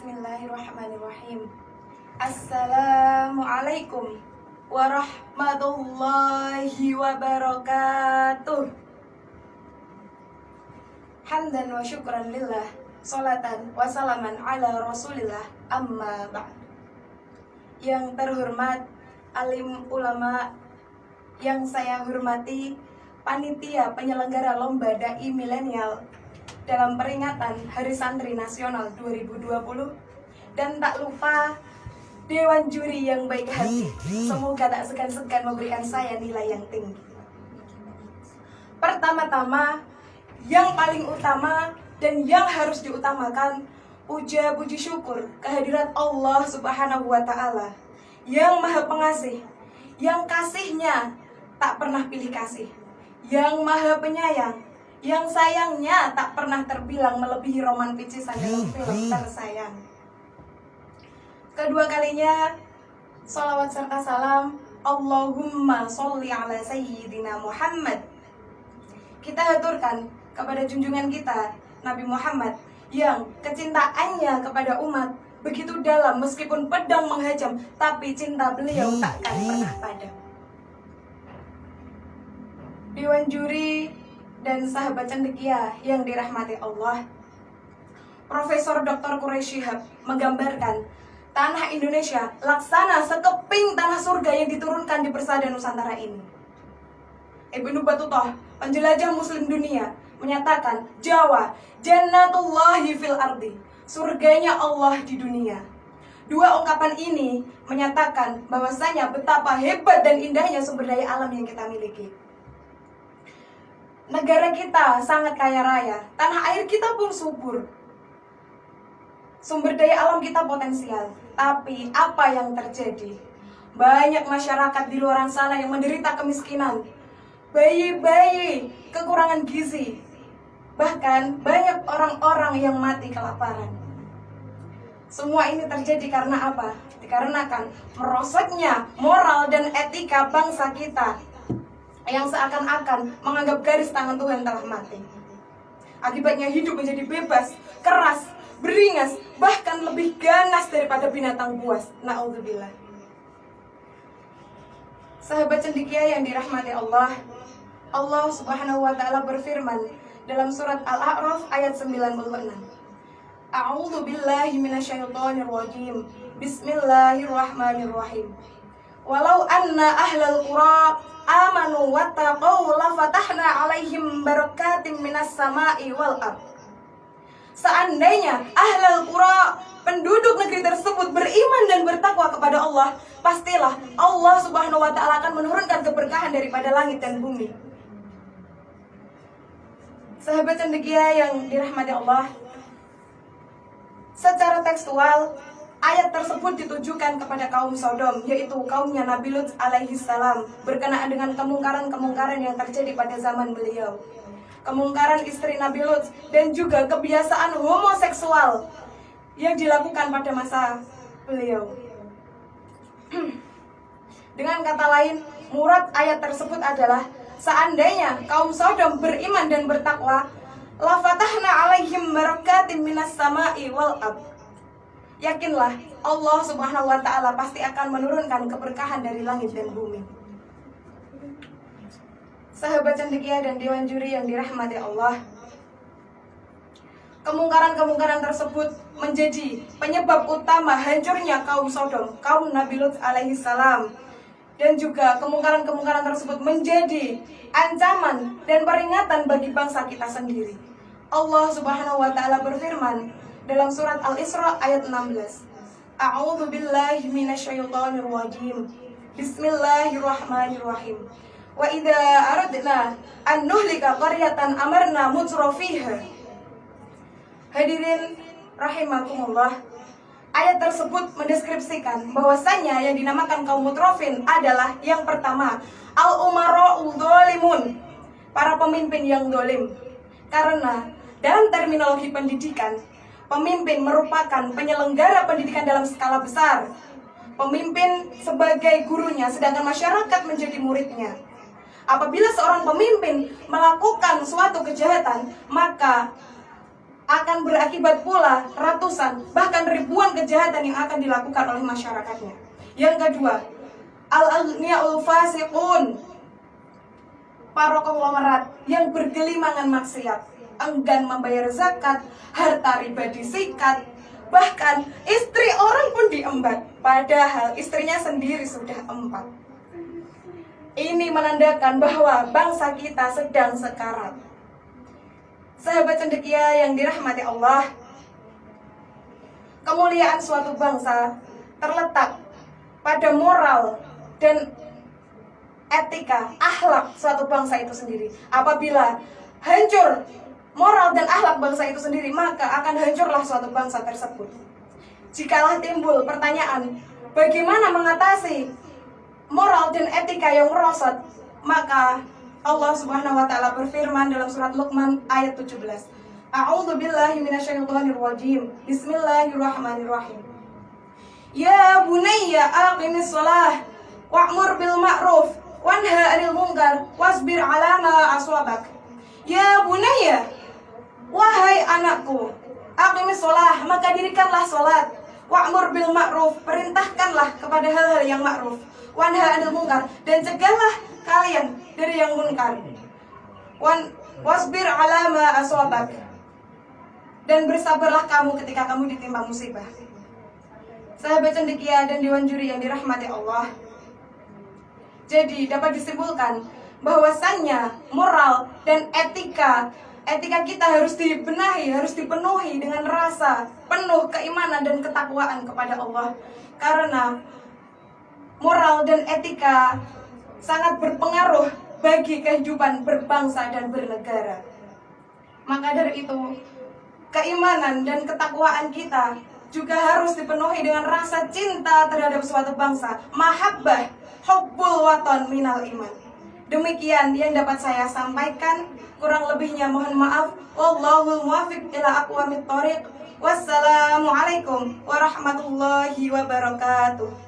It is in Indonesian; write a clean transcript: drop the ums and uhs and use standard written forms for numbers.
Bismillahirrahmanirrahim. Assalamualaikum warahmatullahi wabarakatuh. Hamdan wa syukran lillah, salatan wa salaman ala rasulillah, amma ba'd. Yang terhormat alim ulama, yang saya hormati panitia penyelenggara lomba dai milenial dalam peringatan Hari Santri Nasional 2020, dan tak lupa Dewan Juri yang baik hati, semoga tak segan-segan memberikan saya nilai yang tinggi. Pertama-tama, yang paling utama dan yang harus diutamakan, puja puji syukur kehadirat Allah Subhanahu wa Ta'ala yang Maha Pengasih, yang kasihnya tak pernah pilih kasih, yang Maha Penyayang, yang sayangnya tak pernah terbilang melebihi Roman Picisan dalam film tersayang. Kedua kalinya, salawat serta salam, Allahumma sholli ala sayyidina Muhammad, kita haturkan kepada junjungan kita, Nabi Muhammad, yang kecintaannya kepada umat begitu dalam, meskipun pedang menghajam, tapi cinta beliau takkan pernah padam. Dewan Juri dan sahabat cendekia yang dirahmati Allah, Profesor Dr. Quraisy Shihab menggambarkan tanah Indonesia laksana sekeping tanah surga yang diturunkan di persada Nusantara ini. Ibnu Battuta, penjelajah muslim dunia, menyatakan Jawa jannatullahi fil ardi, surganya Allah di dunia. Dua ungkapan ini menyatakan bahwasanya betapa hebat dan indahnya sumber daya alam yang kita miliki. Negara kita sangat kaya raya, tanah air kita pun subur, sumber daya alam kita potensial. Tapi apa yang terjadi? Banyak masyarakat di luar sana yang menderita kemiskinan, bayi-bayi kekurangan gizi, bahkan banyak orang-orang yang mati kelaparan. Semua ini terjadi karena apa? Dikarenakan merosotnya moral dan etika bangsa kita yang seakan-akan menganggap garis tangan Tuhan telah mati. Akibatnya hidup menjadi bebas, keras, beringas, bahkan lebih ganas daripada binatang buas. Na'udzubillah. Sahabat cendekia yang dirahmati Allah, Allah Subhanahu wa Ta'ala berfirman dalam surat Al-A'raf ayat 96. A'udzu billahi minasyaitonir rajim. Bismillahirrahmanirrahim. Walau anna ahlal qura amanu wattaqau lafatahna alaihim barakatim minas sama'i wal ard. Seandainya ahlal qura, penduduk negeri tersebut, beriman dan bertakwa kepada Allah, pastilah Allah Subhanahu wa Ta'ala akan menurunkan keberkahan daripada langit dan bumi. Sahabat cendekia yang dirahmati Allah, secara tekstual ayat tersebut ditujukan kepada kaum Sodom, yaitu kaumnya Nabi Lut alaihi salam, berkenaan dengan kemungkaran-kemungkaran yang terjadi pada zaman beliau. Kemungkaran istri Nabi Lut dan juga kebiasaan homoseksual yang dilakukan pada masa beliau. Dengan kata lain, murad ayat tersebut adalah seandainya kaum Sodom beriman dan bertakwa, la fatahna alaihim barakatim minas sama'i wal ard. Yakinlah Allah Subhanahu wa Ta'ala pasti akan menurunkan keberkahan dari langit dan bumi. Sahabat cendekia dan dewan juri yang dirahmati Allah, kemungkaran-kemungkaran tersebut menjadi penyebab utama hancurnya kaum Sodom, kaum Nabi Lut alaihi salam. Dan juga kemungkaran-kemungkaran tersebut menjadi ancaman dan peringatan bagi bangsa kita sendiri. Allah Subhanahu wa Ta'ala berfirman dalam surat Al-Isra ayat 16. A'udzu billahi minasyaitonir rajim. Bismillahirrahmanirrahim. Wa idza aradna an nuhlika qaryatan amarna mutrafiha. Hadirin rahimakumullah, ayat tersebut mendeskripsikan bahwasanya yang dinamakan kaum mutrafin adalah yang pertama, al-umara'ul dzalimun, para pemimpin yang dolim. Karena dalam terminologi pendidikan, pemimpin merupakan penyelenggara pendidikan dalam skala besar. Pemimpin sebagai gurunya, sedangkan masyarakat menjadi muridnya. Apabila seorang pemimpin melakukan suatu kejahatan, maka akan berakibat pula ratusan bahkan ribuan kejahatan yang akan dilakukan oleh masyarakatnya. Yang kedua, al-aghniya'ul fasiqun, para konglomerat yang bergelimangan maksiat, enggan membayar zakat, harta riba disikat, bahkan istri orang pun diembat, padahal istrinya sendiri sudah 4. Ini menandakan bahwa bangsa kita sedang sekarat. Sahabat cendekia yang dirahmati Allah, kemuliaan suatu bangsa terletak pada moral dan etika, akhlak suatu bangsa itu sendiri. Apabila hancur moral dan akhlak bangsa itu sendiri, maka akan hancurlah suatu bangsa tersebut. Jikalau timbul pertanyaan, bagaimana mengatasi moral dan etika yang merosot, maka Allah Subhanahu wa taala berfirman dalam surat Luqman ayat 17. A'udzu billahi minasyaitonir rajim. Bismillahirrahmanirrahim. Ya bunayya aqimis shalah wa'mur bil ma'ruf wanha 'anil munkar wasbir 'ala ma aswabak. Ya bunayya, wahai anakku, aqimis shalah, maka dirikanlah salat. Wa'mur bil ma'ruf, perintahkanlah kepada hal-hal yang ma'ruf. Wanha 'anil munkar, dan cegahlah kalian dari yang munkar. Wasbir 'ala ma aswabak, dan bersabarlah kamu ketika kamu ditimpa musibah. Sahabat cendekia dan dewan juri yang dirahmati Allah, jadi dapat disimpulkan bahwasannya moral dan etika kita harus dibenahi, harus dipenuhi dengan rasa penuh keimanan dan ketakwaan kepada Allah. Karena moral dan etika sangat berpengaruh bagi kehidupan berbangsa dan bernegara. Maka dari itu, keimanan dan ketakwaan kita juga harus dipenuhi dengan rasa cinta terhadap suatu bangsa. Mahabbah, hubbul waton minal iman. Demikian yang dapat saya sampaikan. Kurang lebihnya mohon maaf. Wallahul muwaffiq ila aqwamit thoriq. Wassalamualaikum warahmatullahi wabarakatuh.